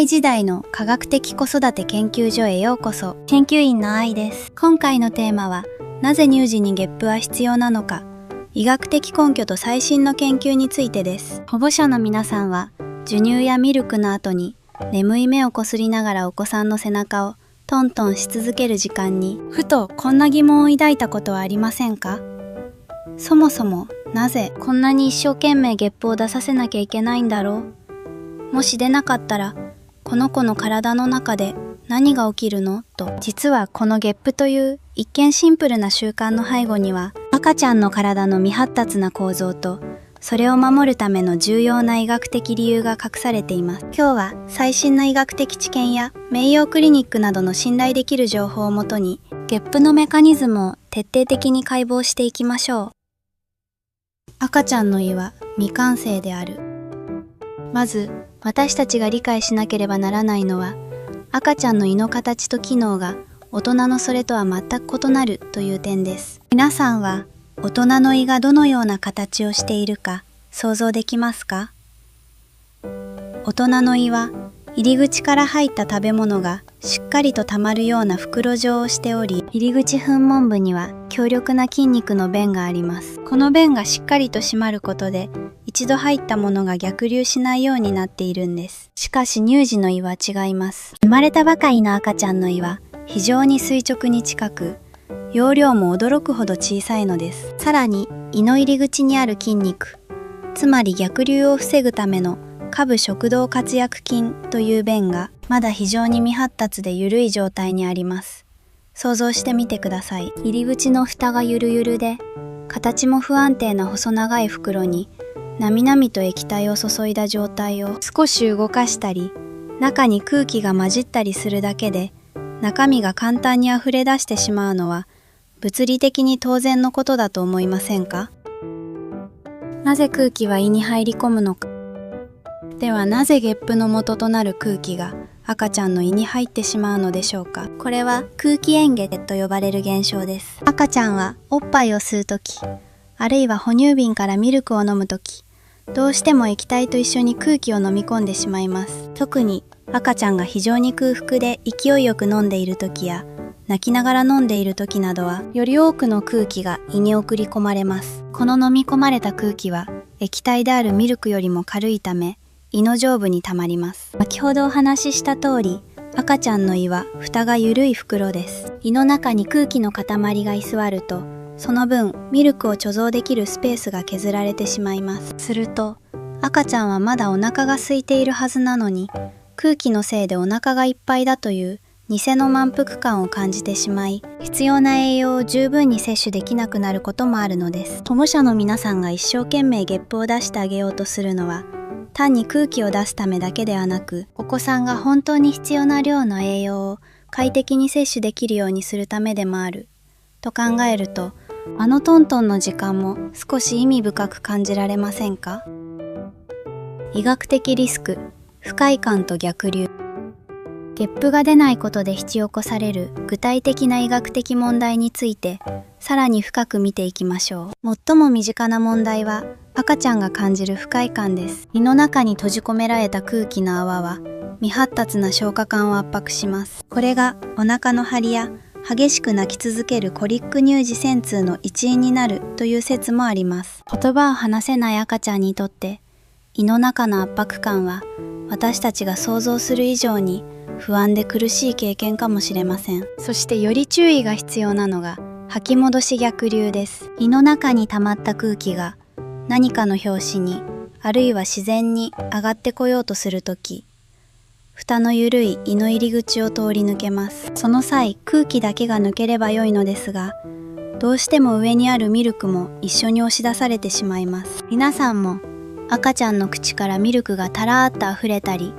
愛時代の科学的子育て研究所へようこそ。研究員の愛です。今回のテーマは、なぜ乳児にゲップは必要なのか、医学的根拠と最新の研究についてです。保護者の皆さんは、授乳やミルクの後に、眠い目をこすりながらお子さんの背中をトントンし続ける時間に、ふとこんな疑問を抱いたことはありませんか？そもそも、なぜこんなに一生懸命ゲップを出させなきゃいけないんだろう？もし出なかったら、この子の体の中で何が起きるの？と、実はこのゲップという一見シンプルな習慣の背後には、赤ちゃんの体の未発達な構造と、それを守るための重要な医学的理由が隠されています。今日は最新の医学的知見や名誉クリニックなどの信頼できる情報をもとに、ゲップのメカニズムを徹底的に解剖していきましょう。赤ちゃんの胃は未完成である。まず、私たちが理解しなければならないのは、赤ちゃんの胃の形と機能が大人のそれとは全く異なるという点です。皆さんは大人の胃がどのような形をしているか想像できますか？大人の胃は入り口から入った食べ物がしっかりと溜まるような袋状をしており、入り口糞門部には強力な筋肉の弁があります。この弁がしっかりと締まることで、一度入ったものが逆流しないようになっているんです。しかし乳児の胃は違います。生まれたばかりの赤ちゃんの胃は非常に垂直に近く、容量も驚くほど小さいのです。さらに胃の入り口にある筋肉、つまり逆流を防ぐための下部食道括約筋という弁がまだ非常に未発達で緩い状態にあります。想像してみてください。入り口の蓋がゆるゆるで、形も不安定な細長い袋になみなみと液体を注いだ状態を少し動かしたり、中に空気が混じったりするだけで、中身が簡単に溢れ出してしまうのは物理的に当然のことだと思いませんか？なぜ空気は胃に入り込むのか。ではなぜゲップの元となる空気が赤ちゃんの胃に入ってしまうのでしょうか。これは空気嚥下と呼ばれる現象です。赤ちゃんはおっぱいを吸うとき、あるいは哺乳瓶からミルクを飲むとき、どうしても液体と一緒に空気を飲み込んでしまいます。特に赤ちゃんが非常に空腹で勢いよく飲んでいるときや、泣きながら飲んでいるときなどは、より多くの空気が胃に送り込まれます。この飲み込まれた空気は、液体であるミルクよりも軽いため、胃の上部に溜まります。先ほどお話しした通り、赤ちゃんの胃は蓋が緩い袋です。胃の中に空気の塊が居座ると、その分ミルクを貯蔵できるスペースが削られてしまいます。すると、赤ちゃんはまだお腹が空いているはずなのに、空気のせいでお腹がいっぱいだという偽の満腹感を感じてしまい、必要な栄養を十分に摂取できなくなることもあるのです。保護者の皆さんが一生懸命ゲップを出してあげようとするのは、単に空気を出すためだけではなく、お子さんが本当に必要な量の栄養を快適に摂取できるようにするためでもある、と考えると、あのトントンの時間も少し意味深く感じられませんか？医学的リスク、不快感と逆流。ゲップが出ないことで引き起こされる具体的な医学的問題について、さらに深く見ていきましょう。最も身近な問題は、赤ちゃんが感じる不快感です。胃の中に閉じ込められた空気の泡は、未発達な消化管を圧迫します。これがお腹の張りや激しく泣き続けるコリック乳児腺痛の一因になるという説もあります。言葉を話せない赤ちゃんにとって、胃の中の圧迫感は、私たちが想像する以上に不安で苦しい経験かもしれません。そしてより注意が必要なのが、吐き戻し逆流です。胃の中に溜まった空気が、何かの拍子に、あるいは自然に上がってこようとするとき、蓋の緩い胃の入り口を通り抜けます。その際、空気だけが抜ければよいのですが、どうしても上にあるミルクも一緒に押し出されてしまいます。皆さんも、赤ちゃんの口からミルクがたらーっと溢れたり、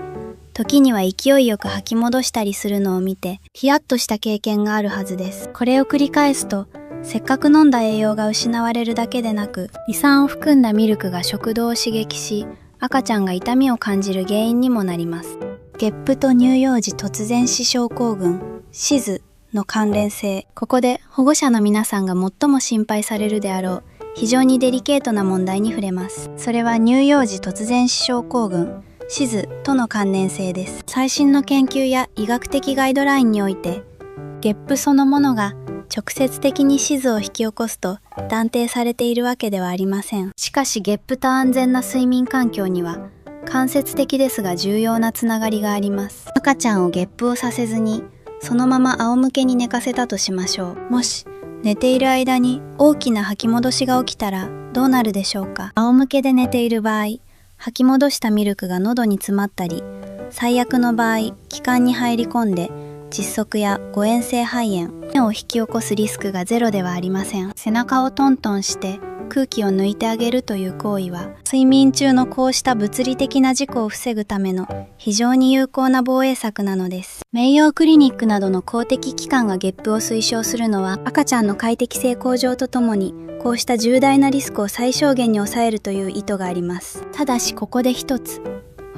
時には勢いよく吐き戻したりするのを見て、ヒヤッとした経験があるはずです。これを繰り返すと、せっかく飲んだ栄養が失われるだけでなく、胃酸を含んだミルクが食道を刺激し、赤ちゃんが痛みを感じる原因にもなります。ゲップと乳幼児突然死症候群、SIDSの関連性。ここで保護者の皆さんが最も心配されるであろう、非常にデリケートな問題に触れます。それは乳幼児突然死症候群、シズとの関連性です。最新の研究や医学的ガイドラインにおいて、ゲップそのものが直接的にシズを引き起こすと断定されているわけではありません。しかしゲップと安全な睡眠環境には間接的ですが重要なつながりがあります。赤ちゃんをゲップをさせずにそのまま仰向けに寝かせたとしましょう。もし寝ている間に大きな吐き戻しが起きたらどうなるでしょうか。仰向けで寝ている場合、吐き戻したミルクが喉に詰まったり、最悪の場合、気管に入り込んで窒息や誤嚥性肺炎を引き起こすリスクがゼロではありません。背中をトントンして空気を抜いてあげるという行為は、睡眠中のこうした物理的な事故を防ぐための非常に有効な防衛策なのです。メイヨークリニックなどの公的機関がゲップを推奨するのは、赤ちゃんの快適性向上とともに、こうした重大なリスクを最小限に抑えるという意図があります。ただしここで一つ、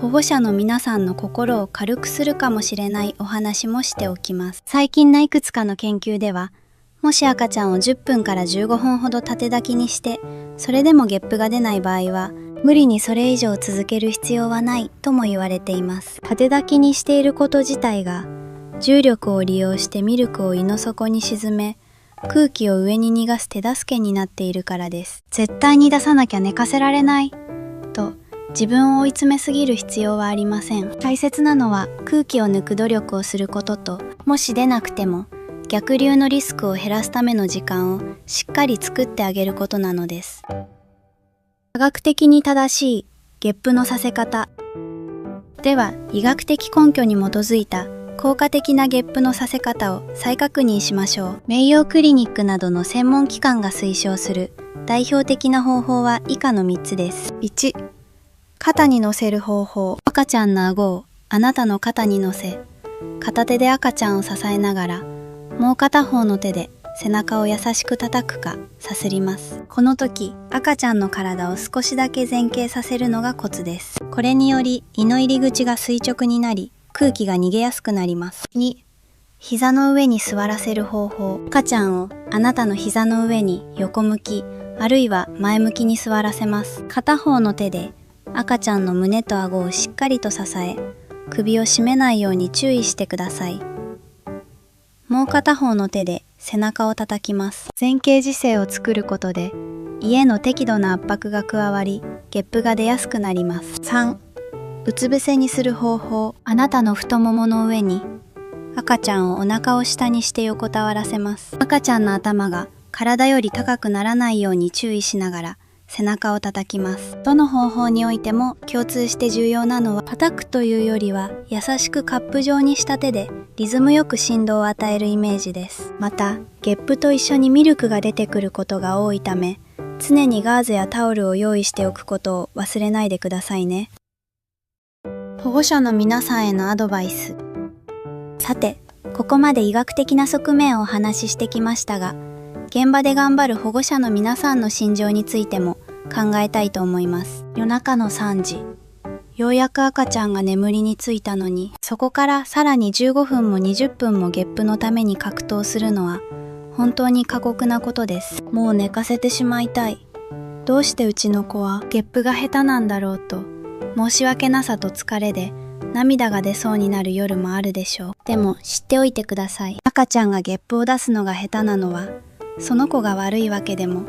保護者の皆さんの心を軽くするかもしれないお話もしておきます。最近のいくつかの研究では、もし赤ちゃんを10分から15分ほど立て抱きにして、それでもゲップが出ない場合は、無理にそれ以上続ける必要はないとも言われています。立て抱きにしていること自体が、重力を利用してミルクを胃の底に沈め、空気を上に逃がす手助けになっているからです。絶対に出さなきゃ寝かせられないと、自分を追い詰めすぎる必要はありません。大切なのは空気を抜く努力をすることと、もし出なくても逆流のリスクを減らすための時間をしっかり作ってあげることなのです。科学的に正しいゲップのさせ方では、医学的根拠に基づいた効果的なゲップのさせ方を再確認しましょう。メイヨークリニックなどの専門機関が推奨する代表的な方法は以下の3つです。1、肩に乗せる方法。赤ちゃんの顎をあなたの肩に乗せ、片手で赤ちゃんを支えながら、もう片方の手で背中を優しく叩くかさすります。この時、赤ちゃんの体を少しだけ前傾させるのがコツです。これにより胃の入り口が垂直になり、空気が逃げやすくなります。2、膝の上に座らせる方法。赤ちゃんをあなたの膝の上に横向き、あるいは前向きに座らせます。片方の手で赤ちゃんの胸と顎をしっかりと支え、首を絞めないように注意してください。もう片方の手で背中を叩きます。前傾姿勢を作ることで、胃への適度な圧迫が加わり、ゲップが出やすくなります。3、うつ伏せにする方法。あなたの太ももの上に、赤ちゃんをお腹を下にして横たわらせます。赤ちゃんの頭が体より高くならないように注意しながら、背中を叩きます。どの方法においても共通して重要なのは、叩くというよりは優しくカップ状にした手でリズムよく振動を与えるイメージです。また、ゲップと一緒にミルクが出てくることが多いため、常にガーゼやタオルを用意しておくことを忘れないでくださいね。保護者の皆さんへのアドバイス。さて、ここまで医学的な側面をお話ししてきましたが、現場で頑張る保護者の皆さんの心情についても考えたいと思います。夜中の3時、ようやく赤ちゃんが眠りについたのに、そこからさらに15分も20分もゲップのために格闘するのは本当に過酷なことです。もう寝かせてしまいたい。どうしてうちの子はゲップが下手なんだろうと、申し訳なさと疲れで涙が出そうになる夜もあるでしょう。でも知っておいてください。赤ちゃんがゲップを出すのが下手なのは、その子が悪いわけでも、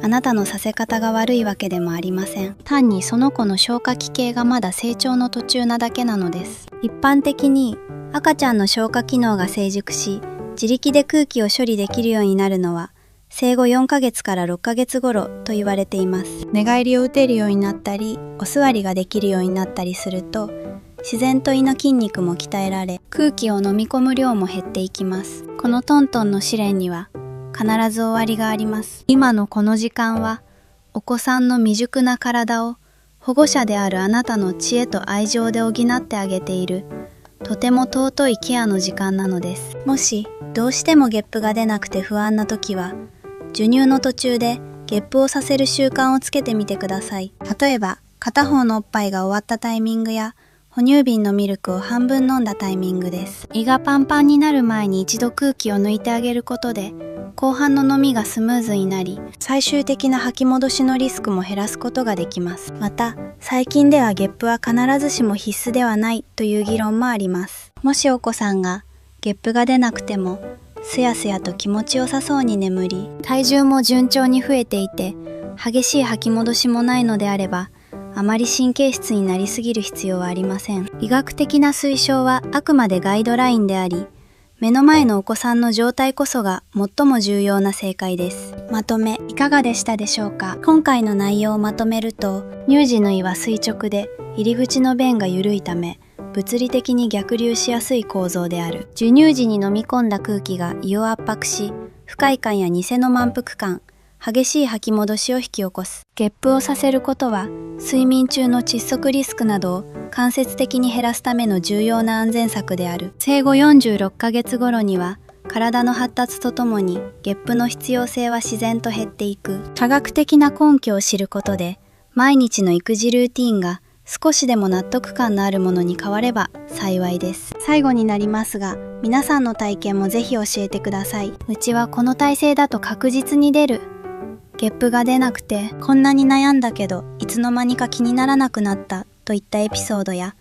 あなたのさせ方が悪いわけでもありません。単にその子の消化器系がまだ成長の途中なだけなのです。一般的に赤ちゃんの消化機能が成熟し、自力で空気を処理できるようになるのは、生後4ヶ月から6ヶ月頃と言われています。寝返りを打てるようになったり、お座りができるようになったりすると、自然と胃の筋肉も鍛えられ、空気を飲み込む量も減っていきます。このトントンの試練には、必ず終わりがあります。今のこの時間は、お子さんの未熟な体を保護者であるあなたの知恵と愛情で補ってあげている、とても尊いケアの時間なのです。もし、どうしてもゲップが出なくて不安な時は、授乳の途中でゲップをさせる習慣をつけてみてください。例えば、片方のおっぱいが終わったタイミングや、哺乳瓶のミルクを半分飲んだタイミングです。胃がパンパンになる前に一度空気を抜いてあげることで、後半の飲みがスムーズになり、最終的な吐き戻しのリスクも減らすことができます。また、最近ではゲップは必ずしも必須ではないという議論もあります。もしお子さんがゲップが出なくても、すやすやと気持ちよさそうに眠り、体重も順調に増えていて、激しい吐き戻しもないのであれば、あまり神経質になりすぎる必要はありません。医学的な推奨はあくまでガイドラインであり、目の前のお子さんの状態こそが最も重要な正解です。まとめ、いかがでしたでしょうか？今回の内容をまとめると、乳児の胃は垂直で、入り口の弁が緩いため、物理的に逆流しやすい構造である。授乳時に飲み込んだ空気が胃を圧迫し、不快感や偽の満腹感、激しい吐き戻しを引き起こす。ゲップをさせることは、睡眠中の窒息リスクなどを間接的に減らすための重要な安全策である。生後46ヶ月頃には、体の発達とともにゲップの必要性は自然と減っていく。科学的な根拠を知ることで、毎日の育児ルーティーンが少しでも納得感のあるものに変われば幸いです。最後になりますが、皆さんの体験もぜひ教えてください。うちはこの体勢だと確実に出る。ゲップが出なくてこんなに悩んだけどいつの間にか気にならなくなったといったエピソードや、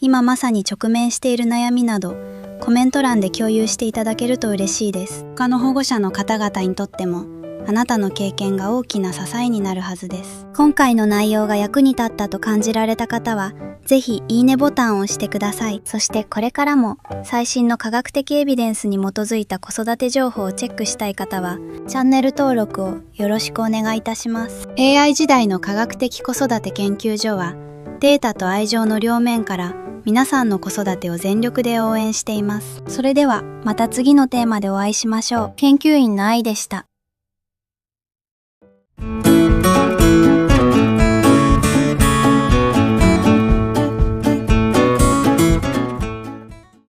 今まさに直面している悩みなどコメント欄で共有していただけると嬉しいです。他の保護者の方々にとってもあなたの経験が大きな支えになるはずです。今回の内容が役に立ったと感じられた方はぜひいいねボタンを押してください。そしてこれからも最新の科学的エビデンスに基づいた子育て情報をチェックしたい方はチャンネル登録をよろしくお願いいたします。 AI 時代の科学的子育て研究所はデータと愛情の両面から皆さんの子育てを全力で応援しています。それではまた次のテーマでお会いしましょう。研究員の愛でした。